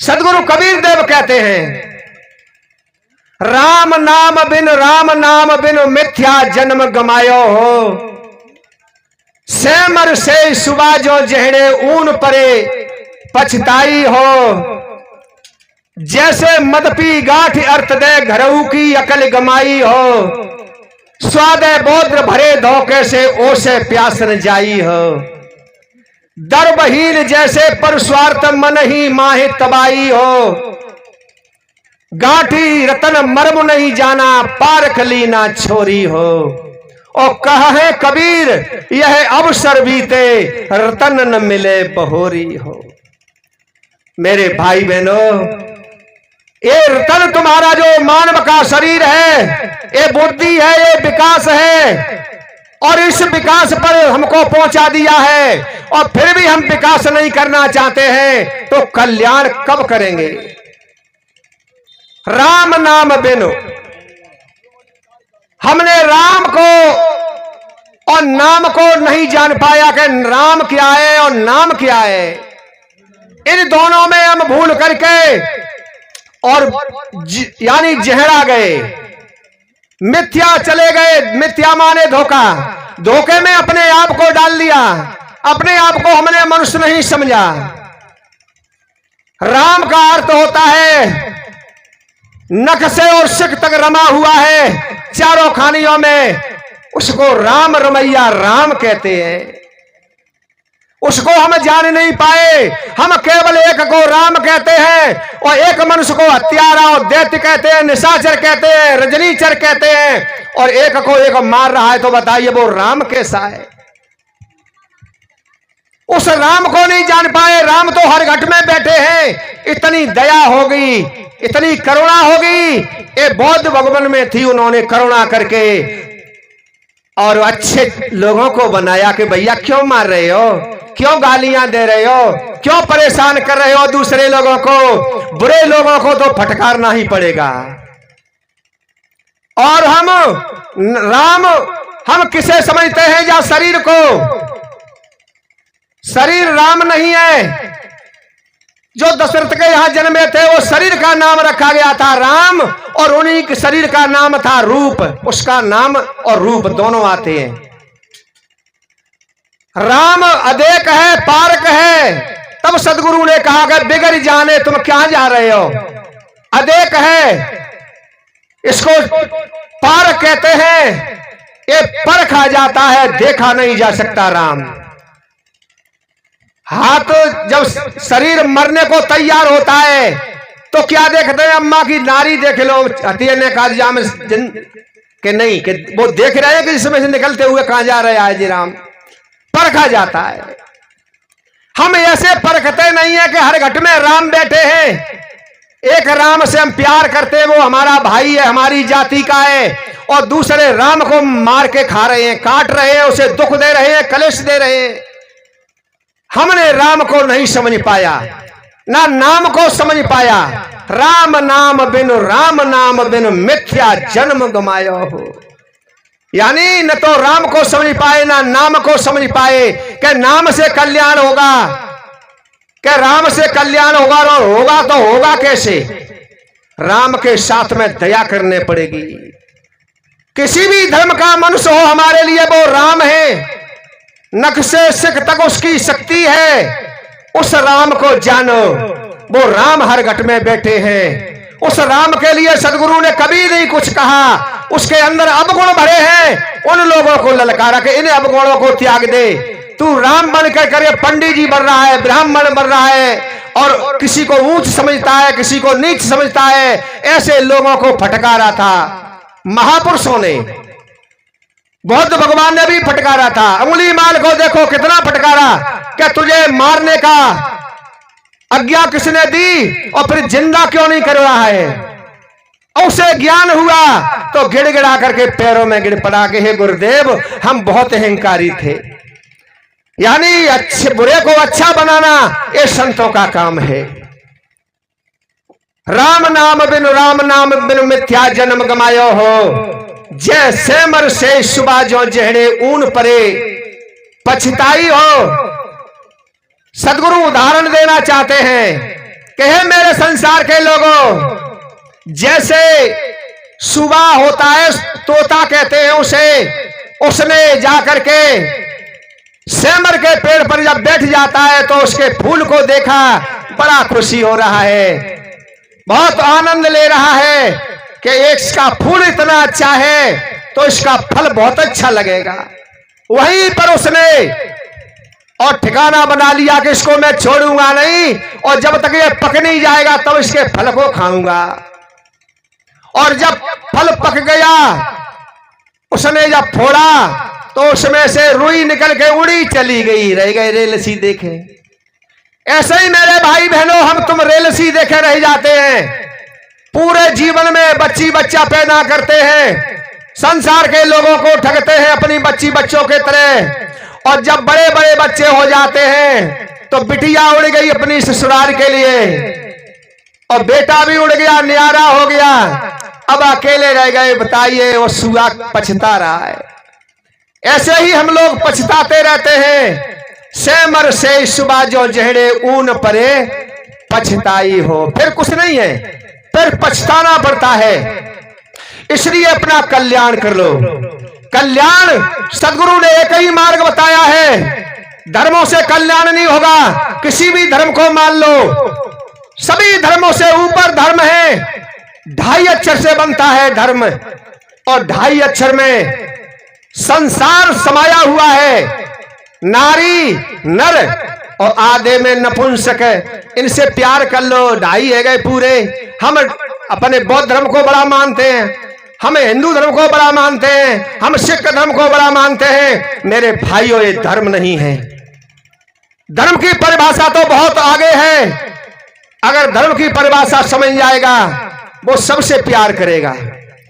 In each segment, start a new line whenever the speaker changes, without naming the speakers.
सदगुरु कबीर देव कहते हैं, राम नाम बिन मिथ्या जन्म गमायो हो, सेमर से सुबह जो जहड़े ऊन परे पछताई हो। जैसे मदपी गांठ अर्थ दे घरऊ की अकल गमाई हो, स्वाद बोद्र भरे धोखे से ओसे प्यास न जाई हो। दरबहीन जैसे पर स्वार्थ मन ही माहे तबाई हो, गांठी रतन मर्म नहीं जाना पारख ली ना छोरी हो। और कहे कबीर यह अवसर बीते रतन न मिले बहोरी हो। मेरे भाई बहनों, ये रतन तुम्हारा जो मानव का शरीर है, ये बुद्धि है, ये विकास है, और इस विकास पर हमको पहुंचा दिया है, और फिर भी हम विकास नहीं करना चाहते हैं, तो कल्याण कब करेंगे? राम नाम बिनु हमने राम को और नाम को नहीं जान पाया कि राम क्या है और नाम क्या है। इन दोनों में हम भूल करके और यानी जहरा गए, मिथ्या चले गए। मिथ्या माने धोखा, धोखे में अपने आप को डाल लिया, अपने आप को हमने मनुष्य नहीं समझा। राम का अर्थ होता है नख से और सिख तक रमा हुआ है चारों खानियों में, उसको राम रमैया राम कहते हैं। उसको हम जान नहीं पाए, हम केवल एक को राम कहते हैं और एक मनुष्य को हत्यारा और दैत्य कहते हैं, निशाचर कहते हैं, रजनीचर कहते हैं, और एक को एक मार रहा है। तो बताइए वो राम कैसा है? उस राम को नहीं जान पाए। राम तो हर घट में बैठे हैं। इतनी दया होगी, इतनी करुणा होगी, ये बौद्ध भगवान में थी। उन्होंने करुणा करके और अच्छे लोगों को बनाया कि भैया क्यों मार रहे हो, क्यों गालियां दे रहे हो, क्यों परेशान कर रहे हो दूसरे लोगों को? बुरे लोगों को तो फटकारना ही पड़ेगा। और हम राम हम किसे समझते हैं? या शरीर को? शरीर राम नहीं है। जो दशरथ के यहां जन्मे थे वो शरीर का नाम रखा गया था राम, और उन्हीं के शरीर का नाम था रूप। उसका नाम और रूप दोनों आते हैं। राम अदेक है, पारक है। तब सदगुरु ने कहा कि बिगड़ जाने तुम क्या जा रहे हो? अदेक है, इसको पारक कहते हैं। ये परखा जाता है, देखा नहीं जा सकता। राम हाथ जब शरीर मरने को तैयार होता है तो क्या देखते हैं? अम्मा की नारी देख लो, हथिया ने कहा जा में कि नहीं, कि वो देख रहे हैं कि इसमें से निकलते हुए कहां जा रहे हैं जी राम। परखा जाता है। हम ऐसे परखते नहीं है कि हर घट में राम बैठे हैं। एक राम से हम प्यार करते हैं, वो हमारा भाई है, हमारी जाति का है, और दूसरे राम को मार के खा रहे हैं, काट रहे हैं, उसे दुख दे रहे हैं, कलेश दे रहे हैं। हमने राम को नहीं समझ पाया, ना नाम को समझ पाया। राम नाम बिनु मिथ्या जन्म गमायो हो। यानी न तो राम को समझ पाए, ना नाम को समझ पाए कि नाम से कल्याण होगा, कि राम से कल्याण होगा। और होगा तो होगा कैसे? राम के साथ में दया करने पड़ेगी। किसी भी धर्म का मनुष्य हो, हमारे लिए वो राम है। नख से सिख तक उसकी शक्ति है। उस राम को जानो, वो राम हर घट में बैठे हैं। उस राम के लिए सदगुरु ने कभी नहीं कुछ कहा। उसके अंदर अवगुण भरे हैं, उन लोगों को ललकारा कि इन अवगुणों को त्याग दे। तू राम बनकर करे पंडित जी बन रहा है, ब्राह्मण बन रहा है, और किसी को ऊंच समझता है, किसी को नीच समझता है। ऐसे लोगों को फटकारा था महापुरुषों ने। बौद्ध भगवान ने भी फटकारा था। अंगुली माल को देखो कितना फटकारा, क्या तुझे मारने का आज्ञा किसने दी, और फिर जिंदा क्यों नहीं कर रहा है? उसे ज्ञान हुआ तो गिड़गिड़ा करके पैरों में गिर पड़ा कि हे गुरुदेव, हम बहुत अहंकारी थे। यानी अच्छे बुरे को अच्छा बनाना ये संतों का काम है। राम नाम बिनु मिथ्या जन्म गमायो हो, जैसे मर से सुबह जो जहड़े ऊन परे पछताई हो। सदगुरु उदाहरण देना चाहते हैं कि हे मेरे संसार के लोगों, जैसे सुबह होता है, तोता कहते हैं उसे, उसने जाकर के सेमर के पेड़ पर जब बैठ जाता है तो उसके फूल को देखा, बड़ा खुशी हो रहा है, बहुत आनंद ले रहा है कि इसका फूल इतना अच्छा है तो इसका फल बहुत अच्छा लगेगा। वहीं पर उसने और ठिकाना बना लिया कि इसको मैं छोड़ूंगा नहीं, और जब तक ये पक नहीं जाएगा तब इसके फल को खाऊंगा। और जब फल पक गया, उसने जब फोड़ा तो उसमें से रुई निकल के उड़ी चली गई, रह गए रेलसी देखे। ऐसे ही मेरे भाई बहनों, हम तुम रेलसी देखे रह जाते हैं, पूरे जीवन में बच्ची बच्चा पैदा करते हैं, संसार के लोगों को ठगते हैं अपनी बच्ची बच्चों के तरह, और जब बड़े बड़े बच्चे हो जाते हैं तो बिटिया उड़ गई अपनी ससुराल के लिए, और बेटा भी उड़ गया, न्यारा हो गया, अब अकेले रह गए। बताइए, वो सुआ पछता रहा है। ऐसे ही हम लोग पछताते रहते हैं। सेमर से सुबह जो जहड़े ऊन परे पछताई हो, फिर कुछ नहीं है, फिर पछताना पड़ता है। इसलिए अपना कल्याण कर लो। कल्याण सदगुरु ने एक ही मार्ग बताया है, धर्मों से कल्याण नहीं होगा। किसी भी धर्म को मान लो, सभी धर्मों से ऊपर धर्म है, 2.5 अक्षर से बनता है धर्म, और 2.5 अक्षर में संसार समाया हुआ है। नारी, नर और आधे में नपुंसक, इनसे प्यार कर लो, 2.5 है गए पूरे। हम अपने बौद्ध धर्म को बड़ा मानते हैं, हम हिंदू धर्म को बड़ा मानते हैं, हम सिख धर्म को बड़ा मानते हैं। मेरे भाइयों, ये धर्म नहीं है। धर्म की परिभाषा तो बहुत आगे है। अगर धर्म की परिभाषा समझ जाएगा, वो सबसे प्यार करेगा,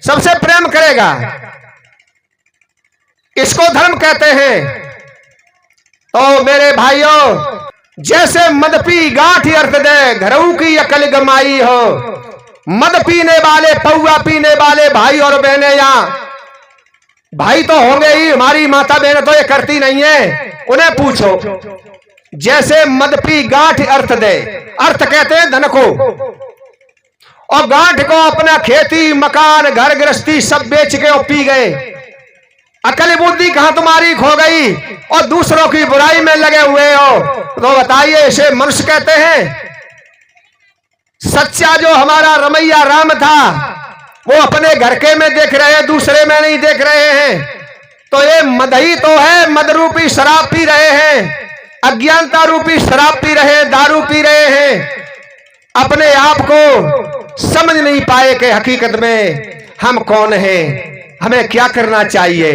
सबसे प्रेम करेगा। इसको धर्म कहते हैं। तो मेरे भाइयों, जैसे मद पी गांठ अर्थ दे, घरऊ की अकल गमाई हो। मद पीने वाले, पौआ पीने वाले भाई और बहनें, यहां भाई तो होंगे ही, हमारी माता बहनें तो ये करती नहीं है, उन्हें पूछो। जैसे मद पी गांठ अर्थ दे, अर्थ कहते हैं धन को, और गांठ को अपना खेती मकान घर गृहस्थी सब बेच के और पी गए। अकल बुद्धि कहां तुम्हारी खो गई, और दूसरों की बुराई में लगे हुए हो। तो बताइए, इसे मनुष्य कहते हैं? सच्चा जो हमारा रमैया राम था, वो अपने घर के में देख रहे हैं, दूसरे में नहीं देख रहे हैं। तो ये मद ही तो है, मद रूपी शराब पी रहे हैं, अज्ञानता रूपी शराब पी रहे हैं, दारू पी रहे हैं। अपने आप को समझ नहीं पाए कि हकीकत में हम कौन हैं, हमें क्या करना चाहिए।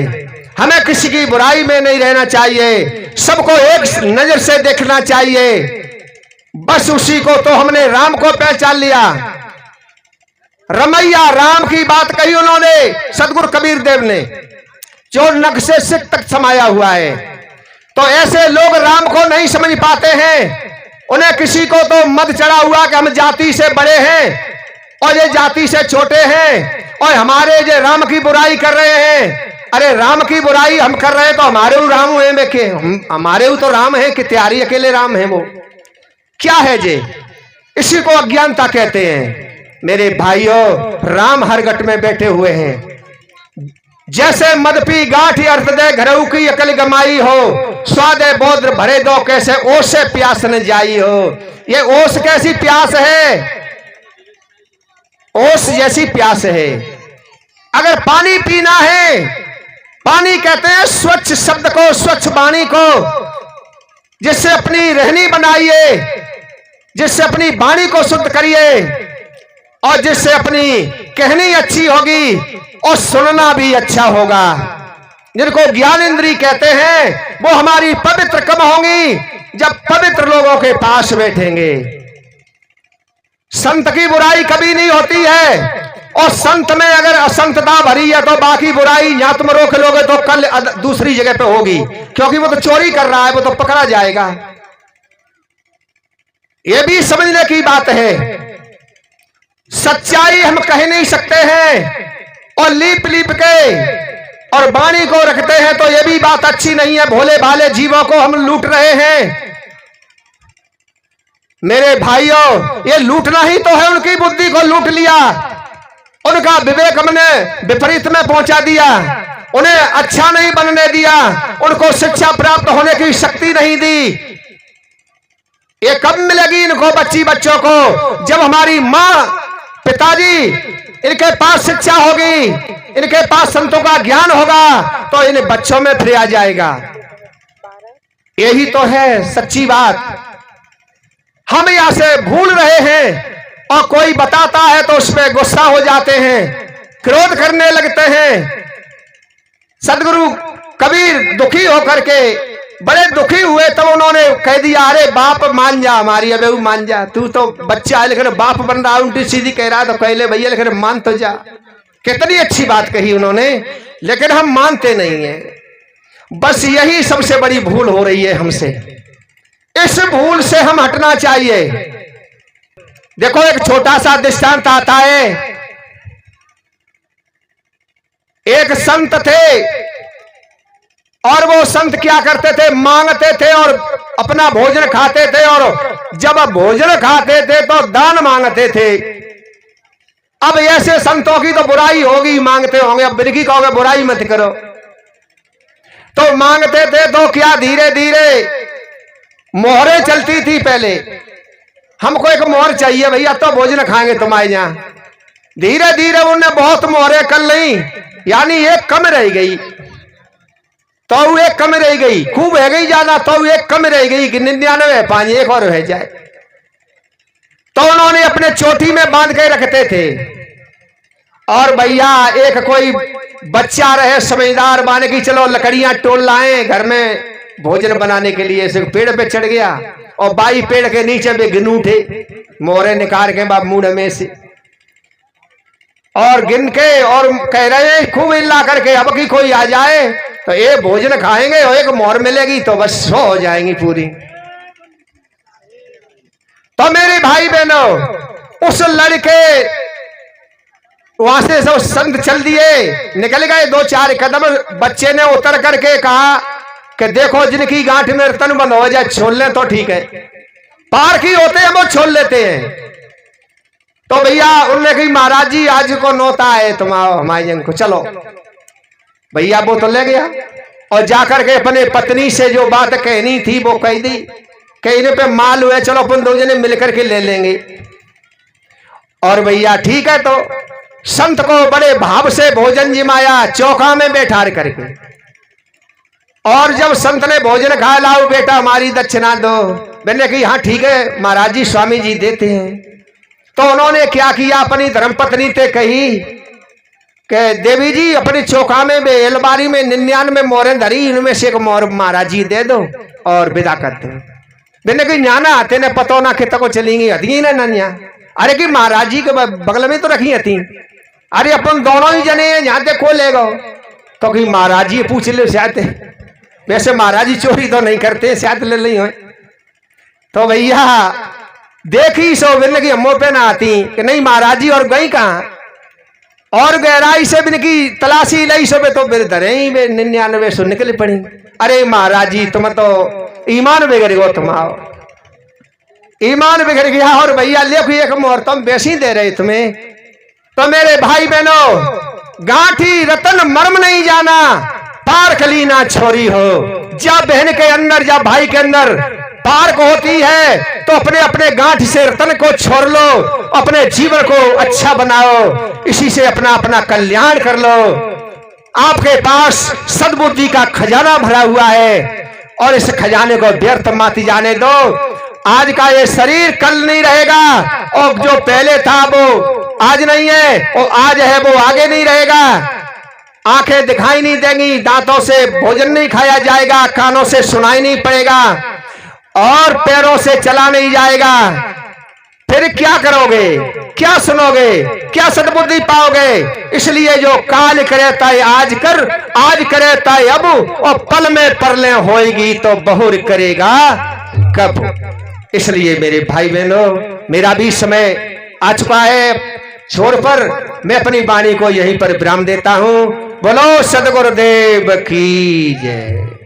हमें किसी की बुराई में नहीं रहना चाहिए, सबको एक नजर से देखना चाहिए। बस उसी को तो हमने राम को पहचान लिया। रमैया राम की बात कही उन्होंने, सदगुरु कबीर देव ने, जो नख से सिर तक समाया हुआ है। तो ऐसे लोग राम को नहीं समझ पाते हैं। उन्हें किसी को तो मद चढ़ा हुआ कि हम जाति से बड़े हैं और ये जाति से छोटे हैं, और हमारे जो राम की बुराई कर रहे हैं। अरे राम की बुराई हम कर रहे हैं तो हमारे राम हुए बेके, हमारे तो राम है कि त्यारी अकेले राम है? वो क्या है जे? इसी को अज्ञानता कहते हैं। मेरे भाइयों, राम हर गट में बैठे हुए हैं। जैसे मद पी गांठ अर्थ दे, घरऊ की अकल गमाई हो। स्वादे बोध भरे दो, कैसे ओस से प्यास न जाई हो। ये ओस कैसी प्यास है? ओस जैसी प्यास है। अगर पानी पीना है, पानी कहते हैं स्वच्छ शब्द को, स्वच्छ वाणी को, जिससे अपनी रहनी बनाइए, जिससे अपनी वाणी को शुद्ध करिए, और जिससे अपनी कहनी अच्छी होगी और सुनना भी अच्छा होगा। जिनको ज्ञान इंद्री कहते हैं, वो हमारी पवित्र कब होंगी? जब पवित्र लोगों के पास बैठेंगे। संत की बुराई कभी नहीं होती है, और संत में अगर असंतता भरी है तो बाकी बुराई या तुम रोक लोगे तो कल दूसरी जगह पे होगी, क्योंकि वो तो चोरी कर रहा है, वो तो पकड़ा जाएगा। ये भी समझने की बात है। सच्चाई हम कह नहीं सकते हैं, और लीप लीप के और वाणी को रखते हैं, तो ये भी बात अच्छी नहीं है। भोले भाले जीवों को हम लूट रहे हैं। मेरे भाइयों, ये लूटना ही तो है, उनकी बुद्धि को लूट लिया, उनका विवेक हमने विपरीत में पहुंचा दिया, उन्हें अच्छा नहीं बनने दिया, उनको शिक्षा प्राप्त होने की शक्ति नहीं दी। ये कब मिलेगी इनको, बच्चों को? जब हमारी माँ पिताजी इनके पास शिक्षा होगी, इनके पास संतों का ज्ञान होगा, तो इन बच्चों में फिर आ जाएगा। यही तो है सच्ची बात। हम यहां से भूल रहे हैं और कोई बताता है तो उसमें गुस्सा हो जाते हैं, क्रोध करने लगते हैं। सदगुरु कबीर दुखी होकर के बड़े दुखी हुए, तब उन्होंने कह दिया, अरे बाप मान जा, हमारी अबे मान जा, तू तो बच्चा है लेकिन बाप बन रहा, उल्टी सीधी कह रहा, तो कह ले भैया लेकिन मान तो जा। कितनी अच्छी बात कही उन्होंने, लेकिन हम मानते नहीं हैं। बस यही सबसे बड़ी भूल हो रही है हमसे। इस भूल से हम हटना चाहिए। देखो एक छोटा सा दृष्टांत आता है। एक संत थे और वो संत क्या करते थे, मांगते थे और अपना भोजन खाते थे, और जब भोजन खाते थे तो दान मांगते थे। अब ऐसे संतों की तो बुराई होगी, मांगते होंगे, अब बिरकी कहोगे बुराई मत करो, तो मांगते थे तो क्या धीरे धीरे मोहरे चलती थी। पहले हमको एक मोहर चाहिए भैया तो भोजन खाएंगे तुम्हारे यहां, धीरे धीरे उन्हें बहुत मोहरे कर ली, यानी एक कम रह गई तो एक कम रह गई, खूब है गई ज्यादा तो एक कम रह गई कि 99 5 एक और रह जाए। तो उन्होंने अपने चोटी में बांध के रखते थे। और भैया एक कोई बच्चा रहे समझदार, माने की चलो लकड़ियां टोल लाए घर में भोजन बनाने के लिए, से पेड़ पे चढ़ गया और बाई पेड़ के नीचे भी गिन उठे मोहरे निकाल के बाप मुंह में से, और गिन के और कह रहे हैं खूब इल्ला करके, अब की कोई आ जाए तो ये भोजन खाएंगे और एक मोहर मिलेगी तो बस 100 हो जाएंगी पूरी। तो मेरे भाई बहनों, उस लड़के वहां से सब संत चल दिए, निकल गए 2-4 कदम। बच्चे ने उतर करके कहा कि देखो जिनकी गांठ में रतन बंद हो जाए छोड़ लें तो ठीक है, पार की होते हैं वो छोड़ लेते हैं। तो भैया उन्होंने कही महाराज जी आज को नौता है तुम आओ हमारे जंग को, चलो भैया। वो तो ले गया और जाकर के अपने पत्नी से जो बात कहनी थी वो कह दी, कहने पे माल हुए चलो अपन 2 जने मिलकर के ले लेंगे। और भैया ठीक है, तो संत को बड़े भाव से भोजन जिमाया चौका में बैठा करके, और जब संत ने भोजन खाया, लाओ बेटा हमारी दक्षिणा दो। मैंने कही हाँ ठीक है महाराज जी स्वामी जी देते हैं। तो उन्होंने क्या किया, अपनी धर्मपत्नी से कही कि देवी जी अपनी चौका में अलमारी में 99 मोहरें धरी, इनमें से एक मोहर महाराज जी दे दो और विदा कर दो। मैंने कही न्याना तेने पतो ना खेत को चलेंगी हती ना नन्या, अरे कि महाराज जी के बगल में तो रखी हती, अरे अपन दोनों ही जने हैं यहाँ देखो ले गो। तो कही महाराज जी पूछ लो शायद, वैसे महाराज जी चोरी तो नहीं करते, शायद ले ली हो। तो भैया देखी सो बिन की अम्मो पे ना आती कि नहीं महाराज जी, और गई कहाँ, और गहराई से बिन की तलाशी लई सो तो बिर धरे ही 99 सो निकल पड़ी। अरे महाराज जी तुम तो ईमान बिगड़ गो, तुम आओ ईमान बिगड़ गया। और भैया लेखो एक मोहर तुम बेसी दे रहे तुम्हें। तो मेरे भाई बहनों, गांठी रतन मर्म नहीं जाना, पार्क ली ना छोरी हो। जब बहन के अंदर जब भाई के अंदर पार्क होती है तो अपने अपने गांठ से रतन को छोड़ लो, अपने जीवन को अच्छा बनाओ, इसी से अपना अपना कल्याण कर लो। आपके पास सद्बुद्धि का खजाना भरा हुआ है और इस खजाने को व्यर्थ मत जाने दो। आज का ये शरीर कल नहीं रहेगा, और जो पहले था वो आज नहीं है, और आज है वो आगे नहीं रहेगा। आंखें दिखाई नहीं देंगी, दांतों से भोजन नहीं खाया जाएगा, कानों से सुनाई नहीं पड़ेगा, और पैरों से चला नहीं जाएगा। फिर क्या करोगे, क्या सुनोगे, क्या सद्बुद्धि पाओगे? इसलिए जो काल करे तय आज कर, आज करे तय अब, और पल में परले होएगी तो बहुर करेगा कब। इसलिए मेरे भाई बहनों, मेरा भी समय आ चुका है छोड़ पर, मैं अपनी वाणी को यहीं पर विराम देता हूं। बोलो सदगुरुदेव की जय।